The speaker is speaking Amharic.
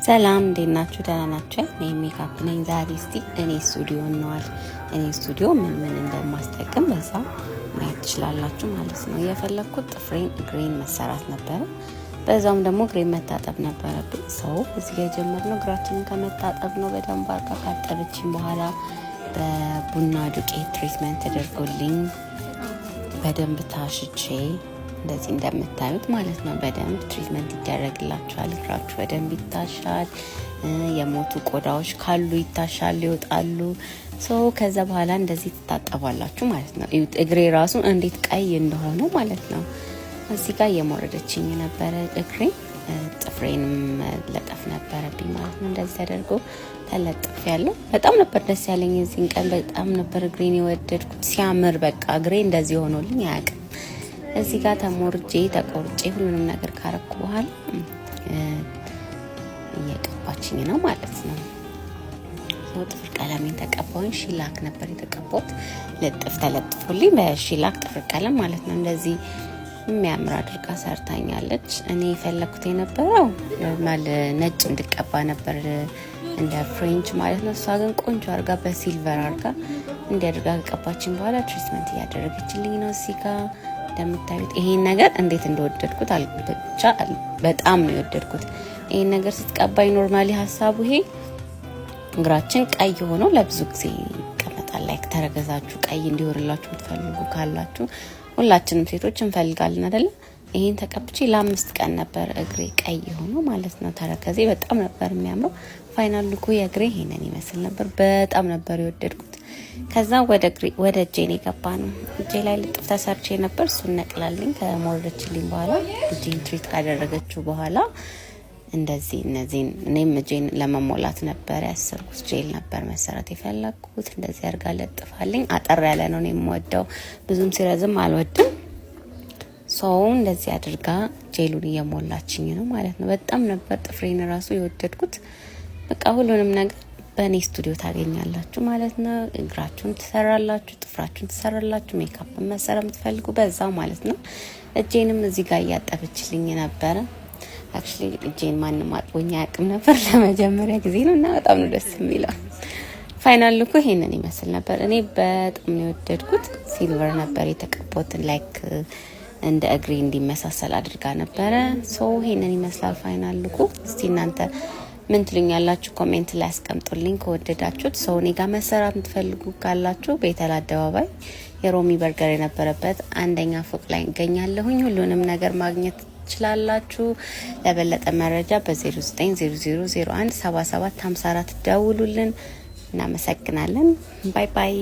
ሰላም እንዴት ናችሁ? ደህና ናችሁ? እኔ ሜካፕ ነኝ። ዛሬ እስቲ እኔ ስቱዲዮ እንዋል። እኔ ስቱዲዮ ምን እንደማስጠቅም በዛ ማየት ትችላላችሁ ማለት ነው። የፈለኩት ጥፍሬን እግሬን መሰራት ነበረ። በዛውም ደግሞ እግሬን መታጠብ ነበረብኝ። ሰው እዚህ ጋር የጀመርነው እግራችንን ከመታጠብ ነው። በደንብ አርጋ ካጠበችኝ በኋላ በቡና ዱቄት ትሪትመንት ተደርጎልኝ በደንብ ታሽቼ እንደዚህ እንደምታዩት ማለት ነው። በደንብ ትሪትመንት ይደረግላችኋል። እግራችሁ በደንብ ይታሻል። የሞቱ ቆዳዎች ካሉ ይታሻል፣ ይወጣሉ። ከዛ በኋላ እንደዚህ ትታጠባላችሁ ማለት ነው። እግሬ ራሱ እንዴት ቀይ እንደሆነ ማለት ነው። እዚህ ጋር እየሞረደችኝ ነበረ እግሬ። ጥፍሬንም ለጠፍ ነበረብኝ ማለት ነው። እንደዚህ ተደርጎ ተለጥፍ ያለው በጣም ነበር ደስ ያለኝ። እዚህን ቀን በጣም ነበር እግሬን የወደድኩት። ሲያምር በቃ እግሬ እንደዚህ ሆኖልኝ አያውቅም። እዚህ ጋር ተሞርጄ ተቆርጬ ሁሉንም ነገር ካረኩ በኋላ እየቀባችኝ ነው ማለት ነው። ጥፍር ቀለሜን ተቀባሁኝ። ሺላክ ነበር የተቀባሁት። ልጥፍ ተለጥፎልኝ በሺላክ ጥፍር ቀለም ማለት ነው። እንደዚህ የሚያምር አድርጋ ሰርታኛለች። እኔ የፈለኩት የነበረው ኖርማል ነጭ እንድቀባ ነበር እንደ ፍሬንች ማለት ነው። እሷ ግን ቆንጆ አርጋ በሲልቨር አርጋ እንዲያደርጋ ከቀባችን በኋላ ትሪትመንት እያደረገችልኝ ነው። እዚህ ጋር እንደምታዩት ይሄን ነገር እንዴት እንደወደድኩት ብቻ በጣም ነው የወደድኩት። ይሄን ነገር ስትቀባይ ኖርማሊ ሀሳቡ ይሄ እግራችን ቀይ ሆኖ ለብዙ ጊዜ ይቀመጣል። ላይክ ተረገዛችሁ ቀይ እንዲሆንላችሁ የምትፈልጉ ካላችሁ ሁላችንም ሴቶች እንፈልጋለን አይደለ? ይሄን ተቀብቼ ለ5 ቀን ነበር እግሬ ቀይ ሆኖ ማለት ነው። ተረከዜ በጣም ነበር የሚያምረው። ፋይናል ሉኩ የእግሬ ይሄንን ይመስል ነበር። በጣም ነበር የወደድኩት። ከዛ ወደ እጄን የገባ ነው። እጄ ላይ ልጥፍ ተሰርቼ ነበር። እሱን ነቅላልኝ ከሞረደችልኝ በኋላ እጄን ትሪት ካደረገችው በኋላ እንደዚህ እነዚህን እኔም እጄን ለመሞላት ነበር ያሰርኩት። ጄል ነበር መሰራት የፈለኩት። እንደዚህ አርጋ ለጥፋልኝ። አጠር ያለ ነው የምወደው፣ ብዙም ሲረዝም አልወድም። እንደዚህ አድርጋ ጄሉን እየሞላችኝ ነው ማለት ነው። በጣም ነበር ጥፍሬን ራሱ የወደድኩት። በቃ ሁሉንም ነገር በእኔ ስቱዲዮ ታገኛላችሁ ማለት ነው። እግራችሁን ትሰራላችሁ፣ ጥፍራችሁን ትሰራላችሁ፣ ሜካፕ መሰራ የምትፈልጉ በዛው ማለት ነው። እጄንም እዚህ ጋር እያጠበችልኝ ነበረ። አክቹሊ እጄን ማንም አጥቦኝ አያውቅም ነበር፣ ለመጀመሪያ ጊዜ ነው እና በጣም ነው ደስ የሚለው። ፋይናል ሉኩ ይሄንን ይመስል ነበር። እኔ በጣም ነው የወደድኩት። ሲልቨር ነበር የተቀባሁት፣ ላይክ እንደ እግሬ እንዲመሳሰል አድርጋ ነበረ። ይሄንን ይመስላል ፋይናል ሉኩ። እስቲ እናንተ ምን ትሉኛላችሁ? ኮሜንት ላይ አስቀምጡልኝ ከወደዳችሁት። እኔ ጋር መሰራት የምትፈልጉ ካላችሁ ቤተል አደባባይ የሮሚ በርገር የነበረበት 1ኛ ፎቅ ላይ እገኛለሁኝ። ሁሉንም ነገር ማግኘት ትችላላችሁ። ለበለጠ መረጃ በ0900017754 ደውሉልን። እናመሰግናለን። ባይ ባይ።